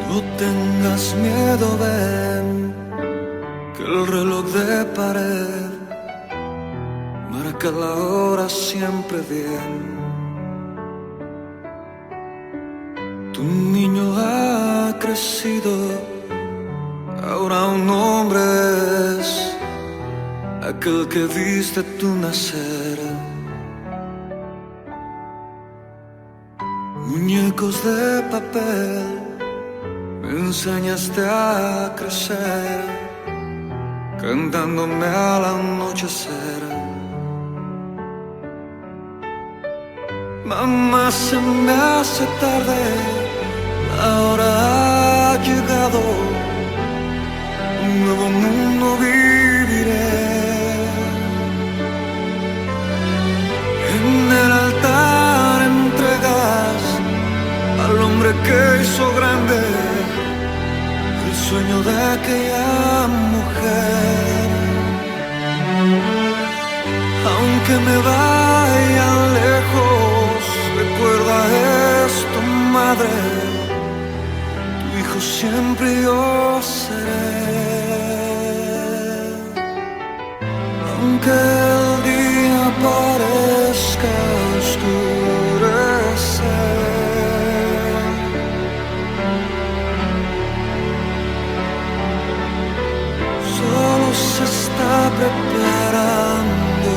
No tengas miedo, ven, que el reloj de pared marca la hora siempre bien. Tu niño ha crecido, ahora un hombre es aquel que viste tu nacer. Muñecos de papel, me enseñaste a crecer, cantándome al anochecer. Mamá, se me hace tarde, la hora ha llegado, un nuevo mundo viviré. En el altar entregas al hombre que hizo grande el sueño de aquella mujer. Aunque me vaya lejos, recuerda, es tu madre, tu hijo siempre yo seré. Aunque el día parezca oscurecer, solo se está preparando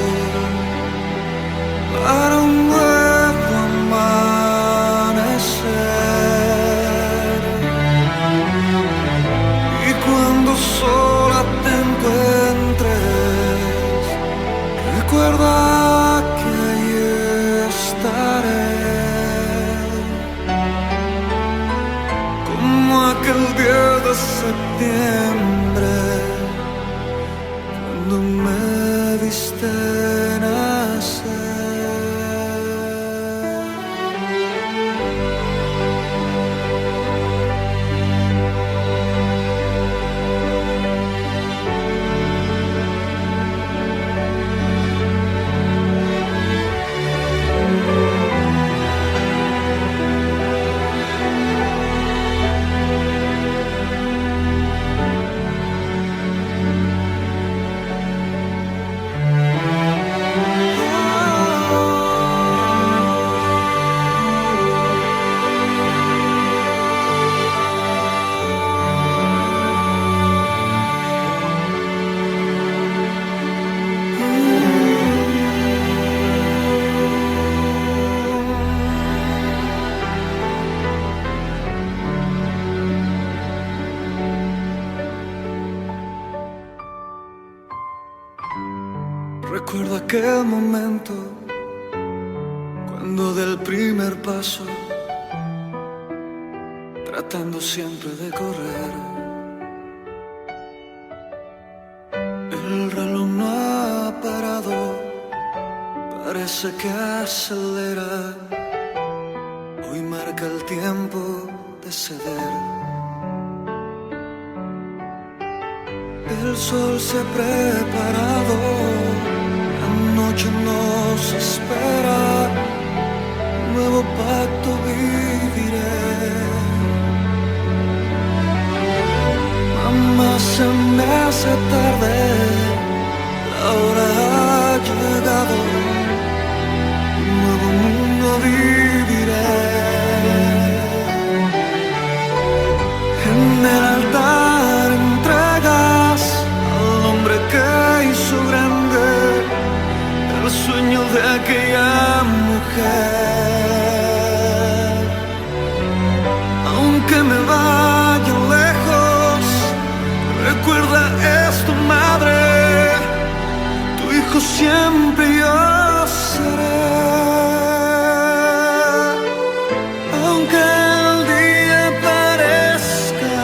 para un nuevo amanecer. Y cuando sola te encuentres, recuerda que allí estaré, como aquel 10 de septiembre, cuando me viste nacer. Recuerdo aquel momento, cuando del primer paso, tratando siempre de correr, el reloj no ha parado, parece que acelera, hoy marca el tiempo de ceder. El sol se ha preparado, la noche nos espera, un nuevo pacto viviré. Mamá, se me hace tarde, la hora ha llegado, un nuevo mundo viviré. En el altar entregas al hombre que hizo grande el sueño de aquella mujer. Aunque me vaya lejos, recuerda, es tu madre, tu hijo siempre yo seré. Aunque el día parezca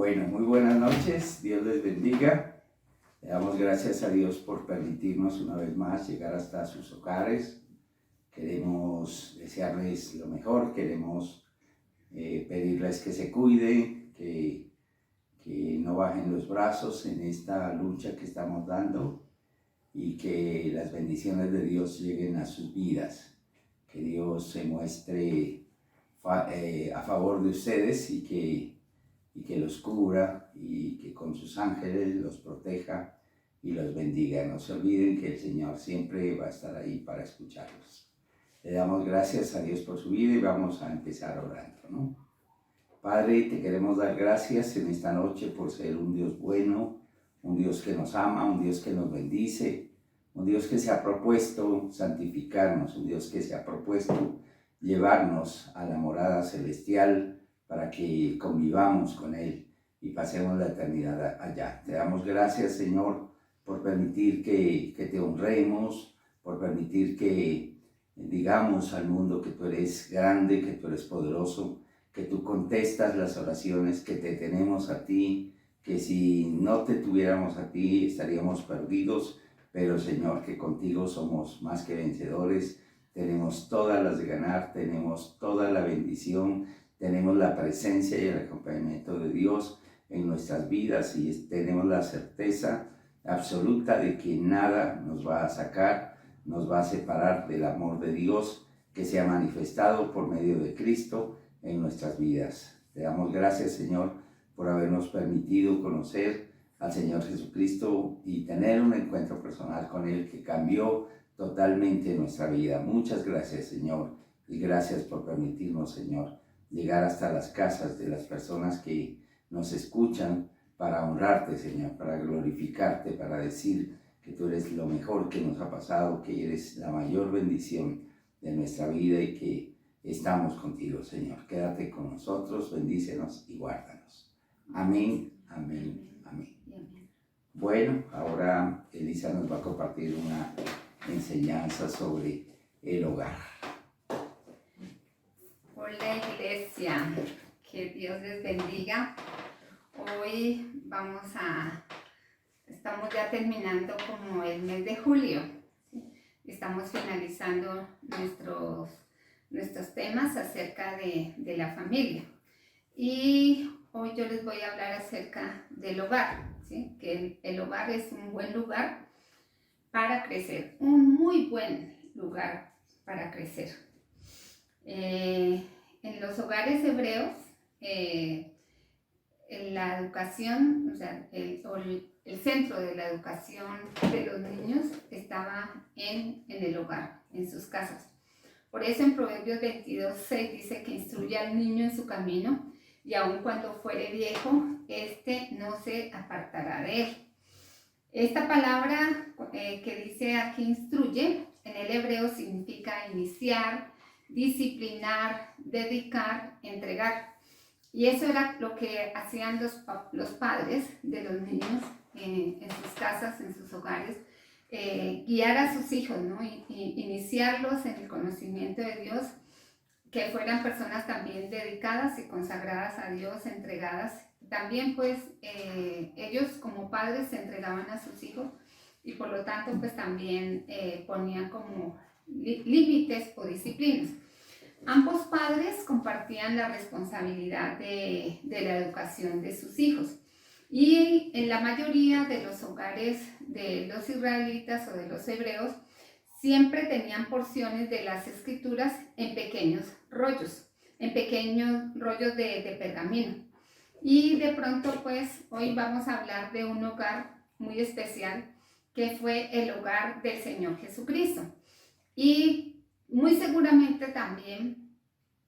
Bueno, muy buenas noches, Dios les bendiga. Le damos gracias a Dios por permitirnos una vez más llegar hasta sus hogares. Queremos desearles lo mejor, queremos pedirles que se cuiden, que no bajen los brazos en esta lucha que estamos dando y que las bendiciones de Dios lleguen a sus vidas. Que Dios se muestre a favor de ustedes y que los cubra y que con sus ángeles los proteja y los bendiga. No se olviden que el Señor siempre va a estar ahí para escucharlos. Le damos gracias a Dios por su vida y vamos a empezar orando, ¿no? Padre, te queremos dar gracias en esta noche por ser un Dios bueno, un Dios que nos ama, un Dios que nos bendice, un Dios que se ha propuesto santificarnos, un Dios que se ha propuesto llevarnos a la morada celestial para que convivamos con Él y pasemos la eternidad allá. Te damos gracias, Señor, por permitir que te honremos, por permitir que digamos al mundo que tú eres grande, que tú eres poderoso, que tú contestas las oraciones, que te tenemos a ti, que si no te tuviéramos a ti estaríamos perdidos, pero Señor, que contigo somos más que vencedores, tenemos todas las de ganar, tenemos toda la bendición, tenemos la presencia y el acompañamiento de Dios en nuestras vidas y tenemos la certeza absoluta de que nada nos va a sacar, nos va a separar del amor de Dios que se ha manifestado por medio de Cristo en nuestras vidas. Te damos gracias, Señor, por habernos permitido conocer al Señor Jesucristo y tener un encuentro personal con Él que cambió totalmente nuestra vida. Muchas gracias, Señor, y gracias por permitirnos, Señor, llegar hasta las casas de las personas que nos escuchan para honrarte, Señor, para glorificarte, para decir que tú eres lo mejor que nos ha pasado, que eres la mayor bendición de nuestra vida y que estamos contigo, Señor. Quédate con nosotros, bendícenos y guárdanos. Amén, amén, amén. Bueno, ahora Elisa nos va a compartir una enseñanza sobre el hogar. Hola, iglesia, que Dios les bendiga. Hoy estamos ya terminando como el mes de julio, ¿sí? Estamos finalizando nuestros temas acerca de la familia. Y hoy yo les voy a hablar acerca del hogar, ¿sí? Que el hogar es un buen lugar para crecer, un muy buen lugar para crecer. En los hogares hebreos, la educación, o sea, el centro de la educación de los niños estaba en el hogar, en sus casas. Por eso en Proverbios 22:6 dice que instruye al niño en su camino y aun cuando fuere viejo, no se apartará de él. Esta palabra que dice aquí instruye, en el hebreo significa iniciar, disciplinar, dedicar, entregar. Y eso era lo que hacían los padres de los niños en sus casas, en sus hogares, guiar a sus hijos, ¿no? Y iniciarlos en el conocimiento de Dios, que fueran personas también dedicadas y consagradas a Dios, entregadas. También pues ellos como padres se entregaban a sus hijos y por lo tanto pues también ponían como límites o disciplinas. Ambos padres compartían la responsabilidad de la educación de sus hijos y en la mayoría de los hogares de los israelitas o de los hebreos siempre tenían porciones de las escrituras en pequeños rollos de pergamino. Y de pronto pues hoy vamos a hablar de un hogar muy especial que fue el hogar del Señor Jesucristo. Y muy seguramente también,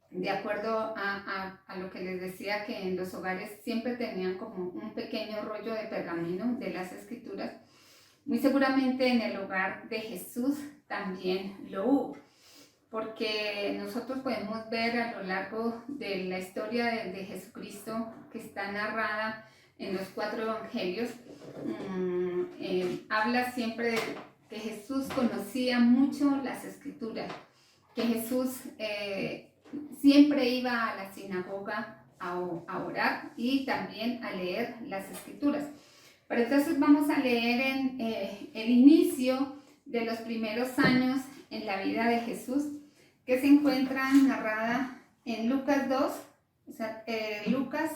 de acuerdo a lo que les decía, que en los hogares siempre tenían como un pequeño rollo de pergamino de las escrituras, muy seguramente en el hogar de Jesús también lo hubo, porque nosotros podemos ver a lo largo de la historia de Jesucristo que está narrada en los 4 evangelios, habla siempre de que Jesús conocía mucho las escrituras, que Jesús siempre iba a la sinagoga a orar y también a leer las escrituras. Pero entonces vamos a leer en el inicio de los primeros años en la vida de Jesús, que se encuentra narrada en Lucas 2. O sea, Lucas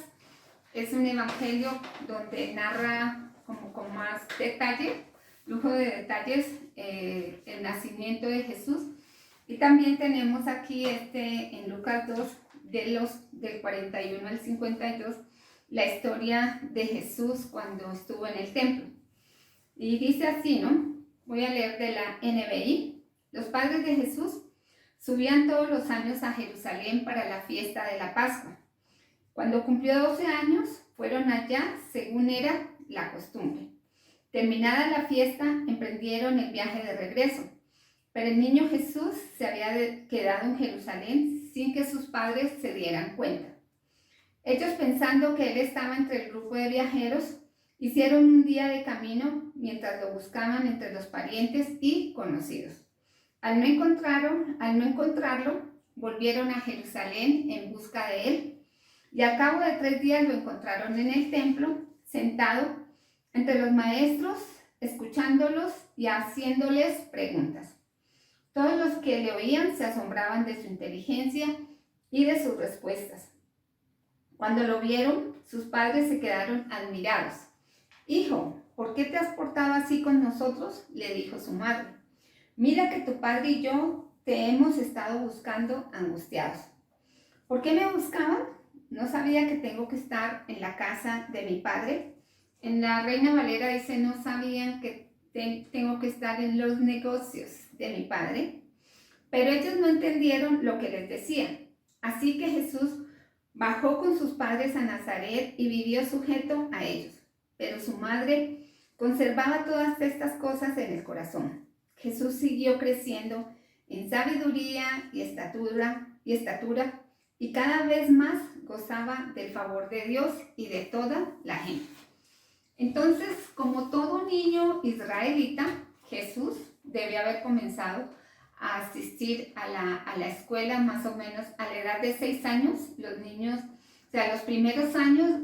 es un evangelio donde narra como con más detalle, lujo de detalles, el nacimiento de Jesús. Y también tenemos aquí en Lucas 2, del 41 al 52, la historia de Jesús cuando estuvo en el templo. Y dice así, ¿no? Voy a leer de la NBI. Los padres de Jesús subían todos los años a Jerusalén para la fiesta de la Pascua. Cuando cumplió 12 años, fueron allá según era la costumbre. Terminada la fiesta, emprendieron el viaje de regreso. Pero el niño Jesús se había quedado en Jerusalén sin que sus padres se dieran cuenta. Ellos, pensando que él estaba entre el grupo de viajeros, hicieron un día de camino mientras lo buscaban entre los parientes y conocidos. Al no encontrarlo, volvieron a Jerusalén en busca de él, y al cabo de 3 días lo encontraron en el templo, sentado entre los maestros, escuchándolos y haciéndoles preguntas. Todos los que le oían se asombraban de su inteligencia y de sus respuestas. Cuando lo vieron, sus padres se quedaron admirados. «Hijo, ¿por qué te has portado así con nosotros?», le dijo su madre. «Mira que tu padre y yo te hemos estado buscando angustiados». «¿Por qué me buscaban? ¿No sabía que tengo que estar en la casa de mi padre?». En la Reina Valera dice: «No sabían que tengo que estar en los negocios de mi padre». Pero ellos no entendieron lo que les decía. Así que Jesús bajó con sus padres a Nazaret y vivió sujeto a ellos. Pero su madre conservaba todas estas cosas en el corazón. Jesús siguió creciendo en sabiduría y estatura, y cada vez más gozaba del favor de Dios y de toda la gente. Entonces, como todo niño israelita, Jesús debe haber comenzado a asistir a la escuela más o menos a la edad de 6 años. Los niños, o sea, los primeros años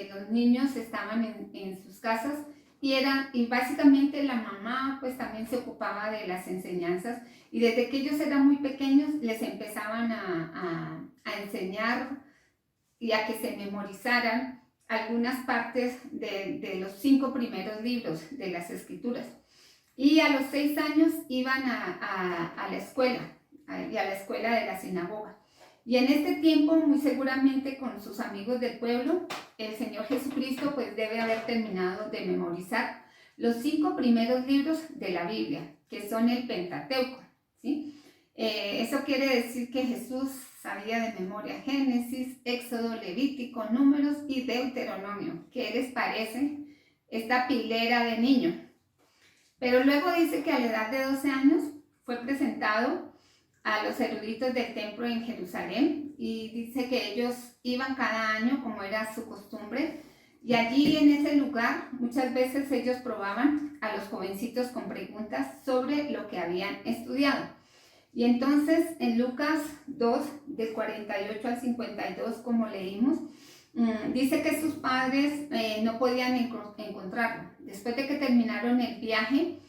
los niños estaban en sus casas y básicamente la mamá pues también se ocupaba de las enseñanzas, y desde que ellos eran muy pequeños les empezaban a enseñar y a que se memorizaran algunas partes de los 5 primeros libros de las Escrituras. Y a los 6 años iban a la escuela, y a la escuela de la sinagoga. Y en este tiempo, muy seguramente con sus amigos del pueblo, el Señor Jesucristo pues debe haber terminado de memorizar los 5 primeros libros de la Biblia, que son el Pentateuco, ¿sí? Eso quiere decir que Jesús sabía de memoria Génesis, Éxodo, Levítico, Números y Deuteronomio. ¿Qué les parece esta pilera de niño? Pero luego dice que a la edad de 12 años fue presentado a los eruditos del templo en Jerusalén, y dice que ellos iban cada año como era su costumbre, y allí en ese lugar muchas veces ellos probaban a los jovencitos con preguntas sobre lo que habían estudiado. Y entonces en Lucas 2, del 48 al 52, como leímos, dice que sus padres no podían encontrarlo. Después de que terminaron el viaje,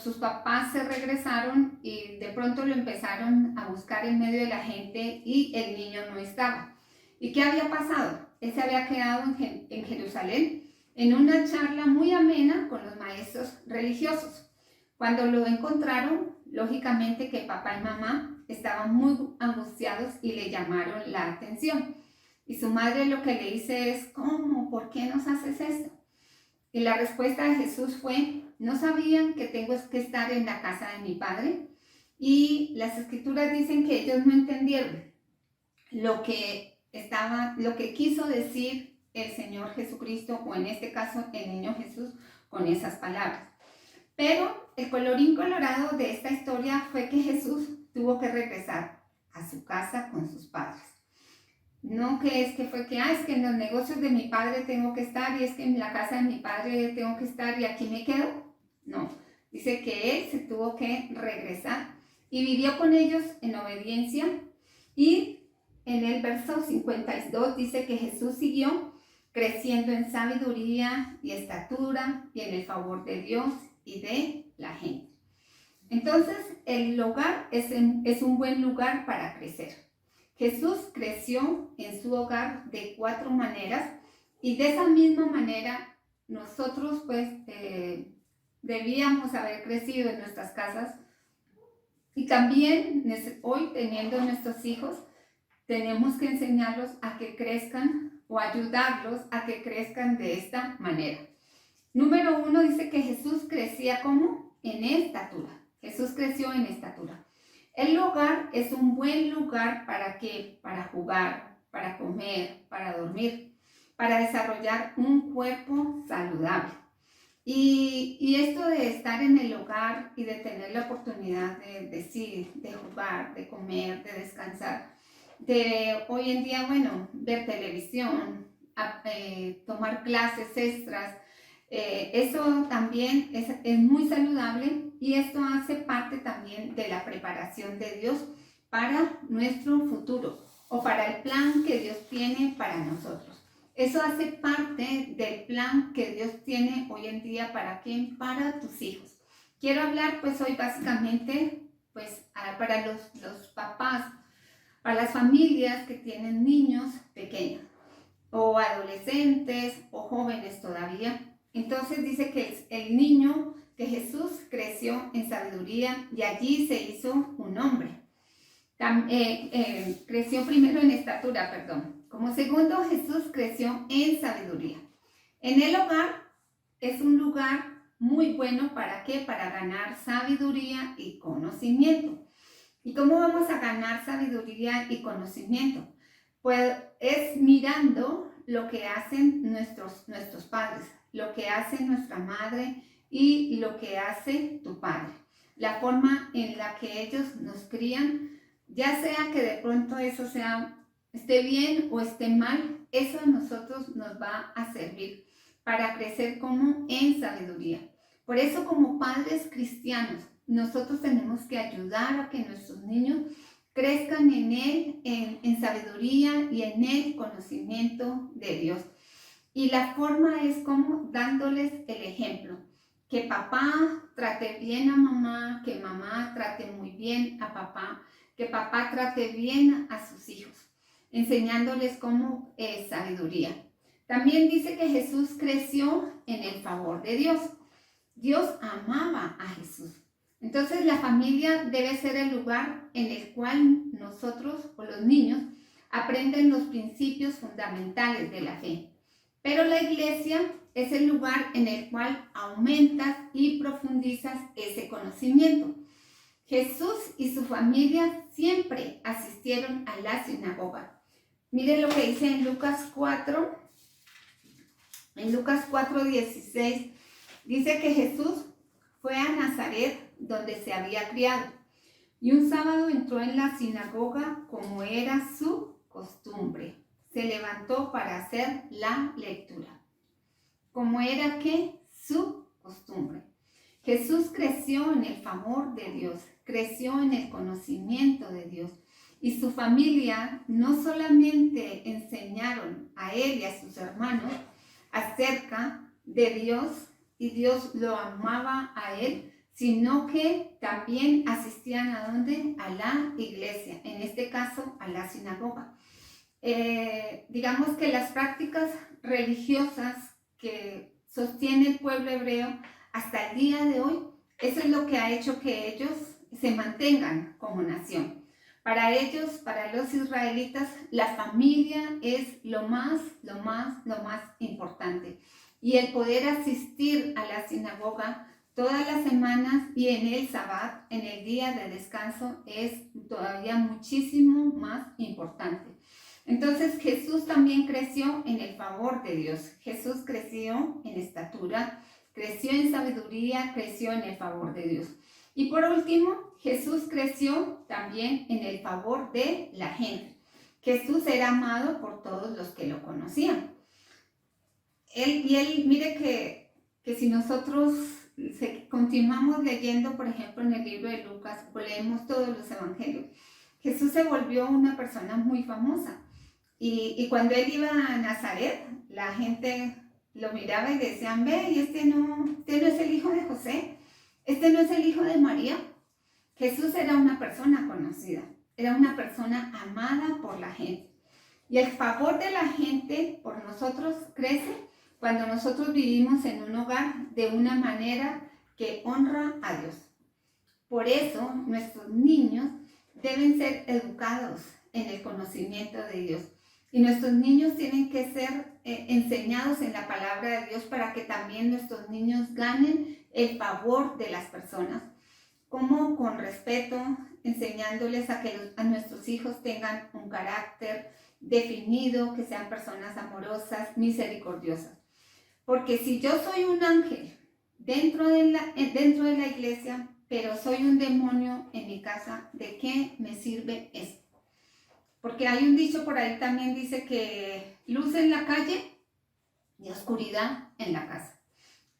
sus papás se regresaron y de pronto lo empezaron a buscar en medio de la gente, y el niño no estaba. ¿Y qué había pasado? Él se había quedado en Jerusalén en una charla muy amena con los maestros religiosos. Cuando lo encontraron, lógicamente que papá y mamá estaban muy angustiados y le llamaron la atención. Y su madre lo que le dice es: ¿cómo? ¿Por qué nos haces esto? Y la respuesta de Jesús fue: ¿no sabían que tengo que estar en la casa de mi padre? Y las escrituras dicen que ellos no entendieron lo que quiso decir el Señor Jesucristo, o en este caso el niño Jesús, con esas palabras. Pero el colorín colorado de esta historia fue que Jesús tuvo que regresar a su casa con sus padres. No es que en los negocios de mi padre tengo que estar, y es que en la casa de mi padre tengo que estar y aquí me quedo. No, dice que él se tuvo que regresar y vivió con ellos en obediencia, y en el verso 52 dice que Jesús siguió creciendo en sabiduría y estatura y en el favor de Dios y de la gente. Entonces, el hogar es un buen lugar para crecer. Jesús creció en su hogar de 4 maneras y de esa misma manera nosotros pues debíamos haber crecido en nuestras casas y también hoy teniendo nuestros hijos tenemos que enseñarlos a que crezcan o ayudarlos a que crezcan de esta manera. Número 1 dice que Jesús crecía como en estatura. Jesús creció en estatura. El hogar es un buen lugar ¿para qué? Para jugar, para comer, para dormir, para desarrollar un cuerpo saludable. Y esto de estar en el hogar y de tener la oportunidad de jugar, de comer, de descansar, de hoy en día, bueno, ver televisión, tomar clases extras, eso también es muy saludable y esto hace parte también de la preparación de Dios para nuestro futuro o para el plan que Dios tiene para nosotros. Eso hace parte del plan que Dios tiene hoy en día ¿para quién? Para tus hijos. Quiero hablar pues hoy básicamente pues para los papás, para las familias que tienen niños pequeños o adolescentes o jóvenes todavía. Entonces dice que el niño, que Jesús creció en sabiduría y allí se hizo un hombre. Creció primero en estatura, perdón. Como segundo, Jesús creció en sabiduría. En el hogar es un lugar muy bueno ¿para qué? Para ganar sabiduría y conocimiento. ¿Y cómo vamos a ganar sabiduría y conocimiento? Pues es mirando lo que hacen nuestros padres, lo que hace nuestra madre y lo que hace tu padre. La forma en la que ellos nos crían, ya sea que de pronto eso esté bien o esté mal, eso a nosotros nos va a servir para crecer como en sabiduría. Por eso como padres cristianos, nosotros tenemos que ayudar a que nuestros niños crezcan en él, en sabiduría y en el conocimiento de Dios. Y la forma es como dándoles el ejemplo. Que papá trate bien a mamá, que mamá trate muy bien a papá, que papá trate bien a sus hijos, enseñándoles como sabiduría. También dice que Jesús creció en el favor de Dios. Dios amaba a Jesús. Entonces la familia debe ser el lugar en el cual nosotros o los niños aprenden los principios fundamentales de la fe. Pero la iglesia es el lugar en el cual aumentas y profundizas ese conocimiento. Jesús y su familia siempre asistieron a la sinagoga. Miren lo que dice en Lucas 4. En Lucas 4:16 dice que Jesús fue a Nazaret, donde se había criado, y un sábado entró en la sinagoga como era su costumbre. Se levantó para hacer la lectura. Como era que su costumbre. Jesús creció en el favor de Dios, creció en el conocimiento de Dios. Y su familia no solamente enseñaron a él y a sus hermanos acerca de Dios, y Dios lo amaba a él, sino que también asistían ¿a dónde? A la iglesia, en este caso a la sinagoga. Digamos que las prácticas religiosas que sostiene el pueblo hebreo hasta el día de hoy, eso es lo que ha hecho que ellos se mantengan como nación. Para ellos, para los israelitas, la familia es lo más importante. Y el poder asistir a la sinagoga todas las semanas y en el Sabbat, en el día de descanso, es todavía muchísimo más importante. Entonces Jesús también creció en el favor de Dios. Jesús creció en estatura, creció en sabiduría, creció en el favor de Dios. Y por último, Jesús creció también en el favor de la gente. Jesús era amado por todos los que lo conocían. Él mire que si nosotros continuamos leyendo, por ejemplo, en el libro de Lucas, o leemos todos los evangelios, Jesús se volvió una persona muy famosa. Y cuando él iba a Nazaret, la gente lo miraba y decían, ve, y este no es el hijo de José, este no es el hijo de María. Jesús era una persona conocida, era una persona amada por la gente. Y el favor de la gente por nosotros crece cuando nosotros vivimos en un hogar de una manera que honra a Dios. Por eso nuestros niños deben ser educados en el conocimiento de Dios. Y nuestros niños tienen que ser enseñados en la palabra de Dios para que también nuestros niños ganen el favor de las personas. Como con respeto, enseñándoles a que a nuestros hijos tengan un carácter definido, que sean personas amorosas, misericordiosas. Porque si yo soy un ángel dentro de la iglesia, pero soy un demonio en mi casa, ¿de qué me sirve eso? Porque hay un dicho por ahí también, dice que luz en la calle y oscuridad en la casa.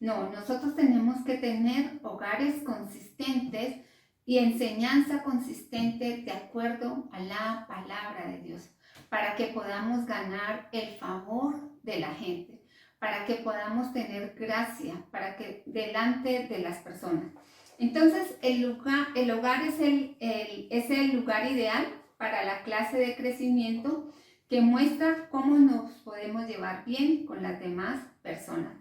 No, nosotros tenemos que tener hogares consistentes y enseñanza consistente de acuerdo a la palabra de Dios, para que podamos ganar el favor de la gente, para que podamos tener gracia, para que delante de las personas. Entonces, el hogar es el lugar ideal para la clase de crecimiento que muestra cómo nos podemos llevar bien con las demás personas.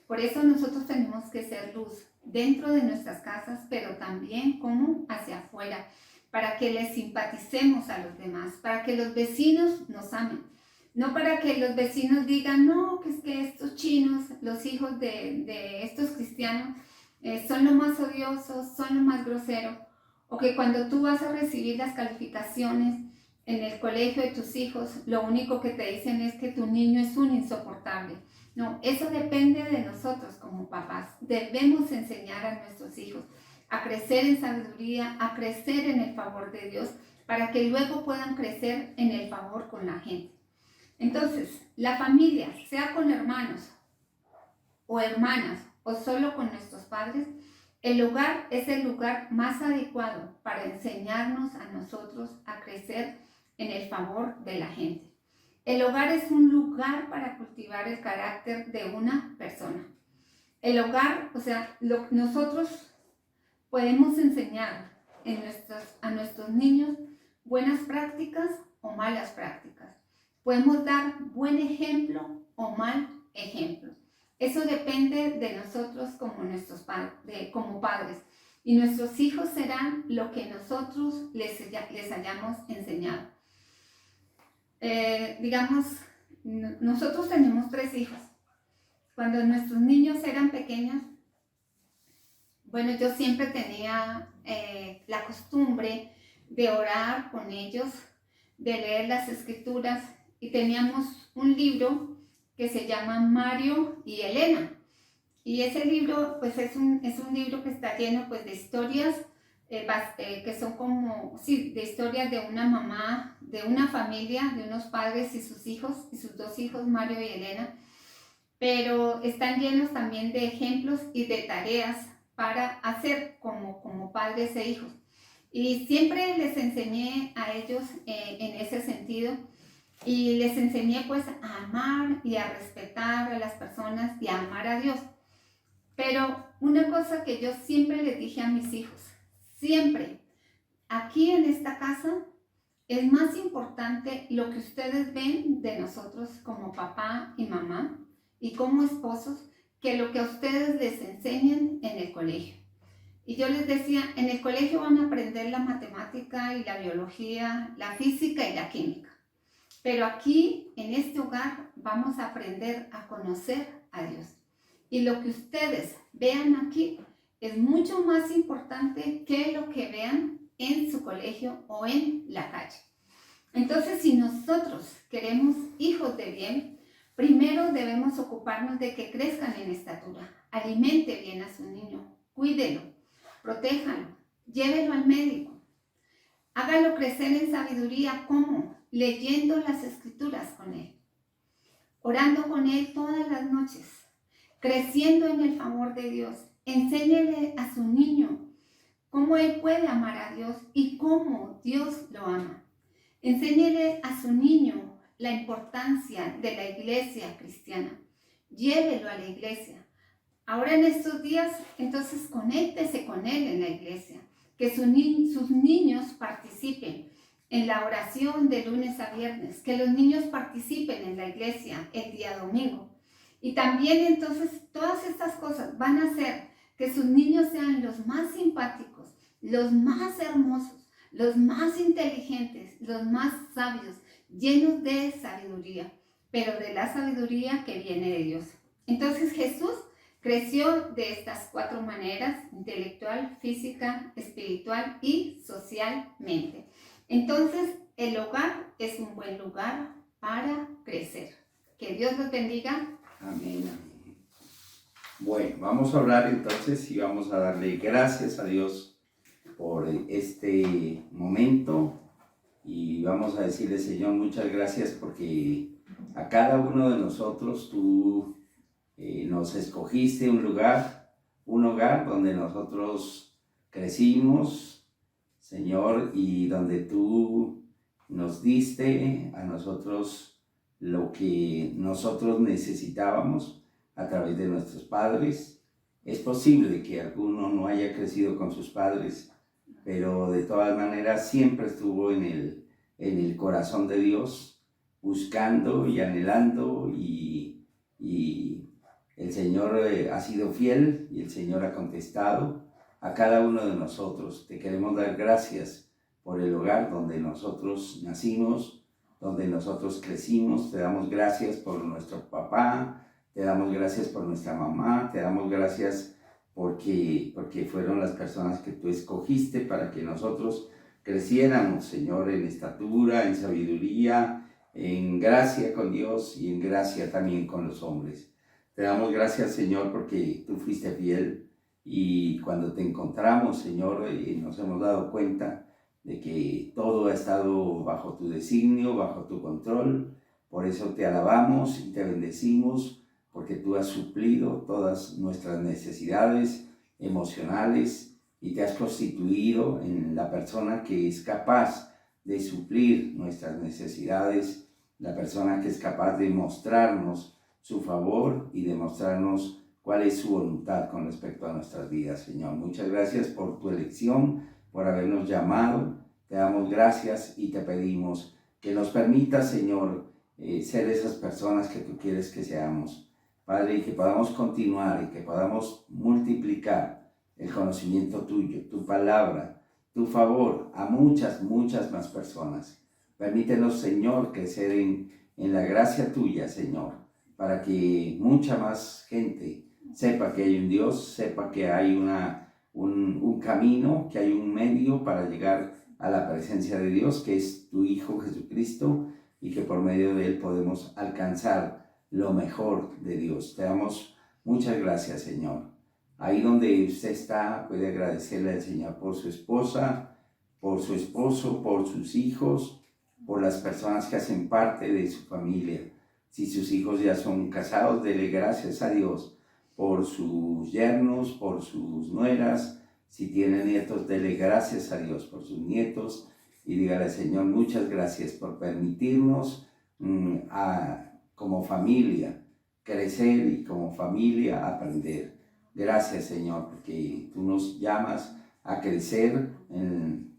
Por eso nosotros tenemos que ser luz dentro de nuestras casas, pero también como hacia afuera, para que les simpaticemos a los demás, para que los vecinos nos amen. No para que los vecinos digan, no, que es que estos chinos, los hijos de estos cristianos, son los más odiosos, son los más groseros. O que cuando tú vas a recibir las calificaciones en el colegio de tus hijos, lo único que te dicen es que tu niño es un insoportable. No, eso depende de nosotros como papás. Debemos enseñar a nuestros hijos a crecer en sabiduría, a crecer en el favor de Dios, para que luego puedan crecer en el favor con la gente. Entonces, la familia, sea con hermanos o hermanas o solo con nuestros padres, el hogar es el lugar más adecuado para enseñarnos a nosotros a crecer en el favor de la gente. El hogar es un lugar para cultivar el carácter de una persona. El hogar, o sea, nosotros podemos enseñar a nuestros niños buenas prácticas o malas prácticas. Podemos dar buen ejemplo o mal ejemplo. Eso depende de nosotros como padres. Y nuestros hijos serán lo que nosotros les hayamos enseñado. Digamos, nosotros tenemos 3 hijos. Cuando nuestros niños eran pequeños, bueno, yo siempre tenía la costumbre de orar con ellos, de leer las escrituras, y teníamos un libro que se llama Mario y Elena. Y ese libro, pues es un libro que está lleno pues de historias que son como, sí, de historias de una mamá, de una familia, de unos padres y sus hijos, y sus 2 hijos, Mario y Elena. Pero están llenos también de ejemplos y de tareas para hacer como padres e hijos. Y siempre les enseñé a ellos en ese sentido. Y les enseñé pues a amar y a respetar a las personas y a amar a Dios. Pero una cosa que yo siempre les dije a mis hijos, siempre, aquí en esta casa es más importante lo que ustedes ven de nosotros como papá y mamá y como esposos que lo que a ustedes les enseñen en el colegio. Y yo les decía, en el colegio van a aprender la matemática y la biología, la física y la química. Pero aquí, en este hogar, vamos a aprender a conocer a Dios. Y lo que ustedes vean aquí es mucho más importante que lo que vean en su colegio o en la calle. Entonces, si nosotros queremos hijos de bien, primero debemos ocuparnos de que crezcan en estatura. Alimente bien a su niño, cuídelo, protéjalo, llévelo al médico. Hágalo crecer en sabiduría. ¿Cómo? Leyendo las escrituras con él, orando con él todas las noches, creciendo en el favor de Dios. Enséñele a su niño cómo él puede amar a Dios y cómo Dios lo ama. Enséñele a su niño la importancia de la iglesia cristiana. Llévelo a la iglesia. Ahora en estos días, entonces conéctese con él en la iglesia. Que sus niños participen en la oración de lunes a viernes. Que los niños participen en la iglesia el día domingo. Y también entonces todas estas cosas van a hacer que sus niños sean los más simpáticos, los más hermosos, los más inteligentes, los más sabios, llenos de sabiduría, pero de la sabiduría que viene de Dios. Entonces Jesús creció de estas 4 maneras: intelectual, física, espiritual y socialmente. Entonces el hogar es un buen lugar para crecer. Que Dios los bendiga. Amén, amén. Bueno, vamos a hablar entonces y vamos a darle gracias a Dios por este momento y vamos a decirle: Señor, muchas gracias porque a cada uno de nosotros tú nos escogiste un hogar donde nosotros crecimos, Señor, y donde tú nos diste a nosotros lo que nosotros necesitábamos a través de nuestros padres. Es posible que alguno no haya crecido con sus padres, pero de todas maneras siempre estuvo en el corazón de Dios, buscando y anhelando, y el Señor ha sido fiel y el Señor ha contestado a cada uno de nosotros. Te queremos dar gracias por el hogar donde nosotros nacimos, donde nosotros crecimos. Te damos gracias por nuestro papá, te damos gracias por nuestra mamá, te damos gracias porque fueron las personas que tú escogiste para que nosotros creciéramos, Señor, en estatura, en sabiduría, en gracia con Dios y en gracia también con los hombres. Te damos gracias, Señor, porque tú fuiste fiel y cuando te encontramos, Señor, nos hemos dado cuenta de que todo ha estado bajo tu designio, bajo tu control. Por eso te alabamos y te bendecimos, porque tú has suplido todas nuestras necesidades emocionales y te has constituido en la persona que es capaz de suplir nuestras necesidades, la persona que es capaz de mostrarnos su favor y de mostrarnos cuál es su voluntad con respecto a nuestras vidas, Señor. Muchas gracias por tu elección, por habernos llamado. Te damos gracias y te pedimos que nos permitas, Señor, ser esas personas que tú quieres que seamos, Padre, y que podamos continuar y que podamos multiplicar el conocimiento tuyo, tu palabra, tu favor a muchas más personas. Permítenos, Señor, crecer en la gracia tuya, Señor, para que mucha más gente sepa que hay un Dios, sepa que hay un camino, que hay un medio para llegar a la presencia de Dios, que es tu Hijo Jesucristo, y que por medio de Él podemos alcanzar lo mejor de Dios. Te damos muchas gracias, Señor. Ahí donde usted está, puede agradecerle al Señor por su esposa, por su esposo, por sus hijos, por las personas que hacen parte de su familia. Si sus hijos ya son casados, dele gracias a Dios por sus yernos, por sus nueras. Si tiene nietos, dele gracias a Dios por sus nietos y dígale: Señor, muchas gracias por permitirnos como familia crecer y como familia aprender. Gracias, Señor, porque tú nos llamas a crecer,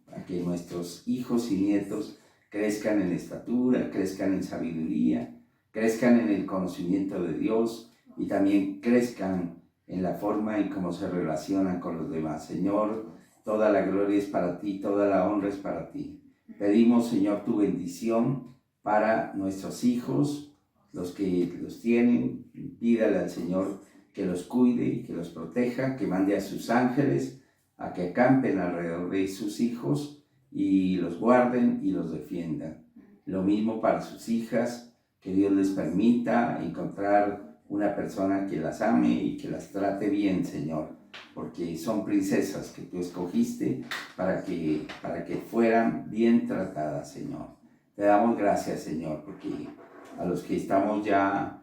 a que nuestros hijos y nietos crezcan en estatura, crezcan en sabiduría, crezcan en el conocimiento de Dios y también crezcan en la forma en cómo se relacionan con los demás. Señor, toda la gloria es para ti, toda la honra es para ti. Pedimos, Señor, tu bendición para nuestros hijos, los que los tienen. Pídale al Señor que los cuide y que los proteja, que mande a sus ángeles a que acampen alrededor de sus hijos y los guarden y los defiendan. Lo mismo para sus hijas, que Dios les permita encontrar una persona que las ame y que las trate bien, Señor, porque son princesas que tú escogiste para que fueran bien tratadas, Señor. Te damos gracias, Señor, porque a los que estamos ya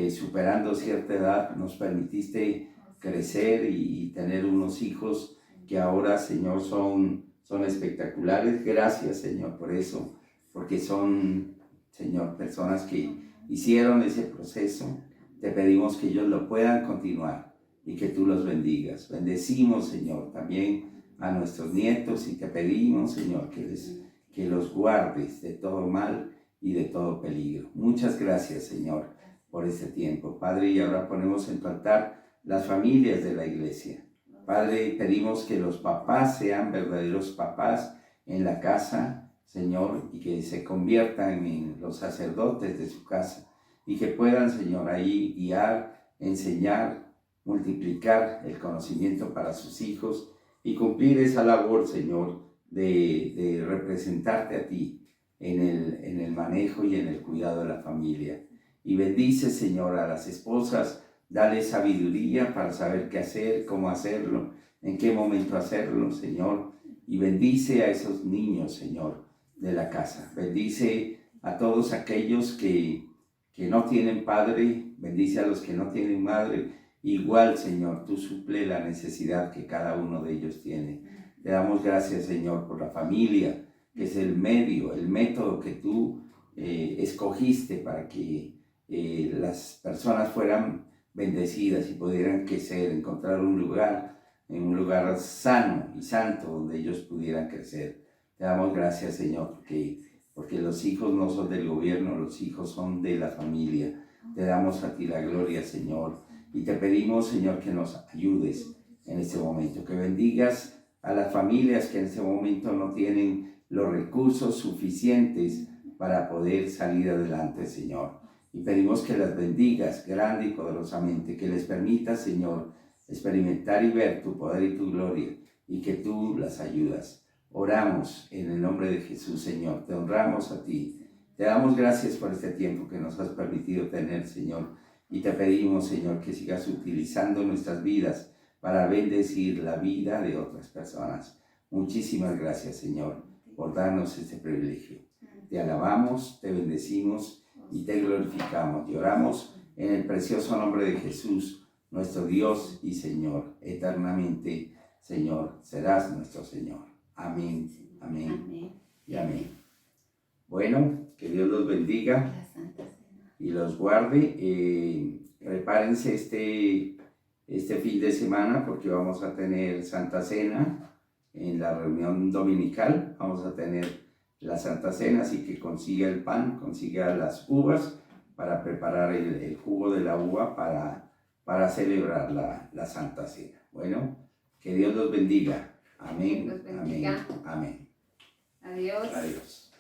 superando cierta edad, nos permitiste crecer y tener unos hijos que ahora, Señor, son espectaculares. Gracias, Señor, por eso, porque son, Señor, personas que hicieron ese proceso. Te pedimos que ellos lo puedan continuar y que tú los bendigas. Bendecimos, Señor, también a nuestros nietos y te pedimos, Señor, que los guardes de todo mal y de todo peligro. Muchas gracias, Señor, por este tiempo. Padre, y ahora ponemos en tu altar las familias de la iglesia. Padre, pedimos que los papás sean verdaderos papás en la casa, Señor, y que se conviertan en los sacerdotes de su casa y que puedan, Señor, ahí guiar, enseñar, multiplicar el conocimiento para sus hijos y cumplir esa labor, Señor, de representarte a ti en el manejo y en el cuidado de la familia. Y bendice, Señor, a las esposas. Dale sabiduría para saber qué hacer, cómo hacerlo, en qué momento hacerlo, Señor. Y bendice a esos niños, Señor, de la casa. Bendice a todos aquellos que no tienen padre. Bendice a los que no tienen madre. Igual, Señor, tú suple la necesidad que cada uno de ellos tiene. Te damos gracias, Señor, por la familia, que es el medio, el método que tú escogiste para que las personas fueran bendecidas y pudieran crecer, encontrar un lugar sano y santo donde ellos pudieran crecer. Te damos gracias, Señor, porque los hijos no son del gobierno, los hijos son de la familia. Te damos a ti la gloria, Señor, y te pedimos, Señor, que nos ayudes en este momento, que bendigas a las familias que en este momento no tienen los recursos suficientes para poder salir adelante, Señor. Y pedimos que las bendigas grande y poderosamente, que les permitas, Señor, experimentar y ver tu poder y tu gloria, y que tú las ayudas. Oramos en el nombre de Jesús, Señor. Te honramos a ti. Te damos gracias por este tiempo que nos has permitido tener, Señor. Y te pedimos, Señor, que sigas utilizando nuestras vidas para bendecir la vida de otras personas. Muchísimas gracias, Señor, por darnos este privilegio. Te alabamos, te bendecimos y te glorificamos. Y oramos en el precioso nombre de Jesús, nuestro Dios y Señor. Eternamente, Señor, serás nuestro Señor. Amén, amén y amén. Bueno, que Dios los bendiga y los guarde. Prepárense este fin de semana porque vamos a tener Santa Cena en la reunión dominical. Vamos a tener la Santa Cena, así que consiga el pan, consiga las uvas para preparar el jugo de la uva para celebrar la Santa Cena. Bueno, que Dios los bendiga. Amén, Dios los bendiga. amén, amén. Adiós. Adiós.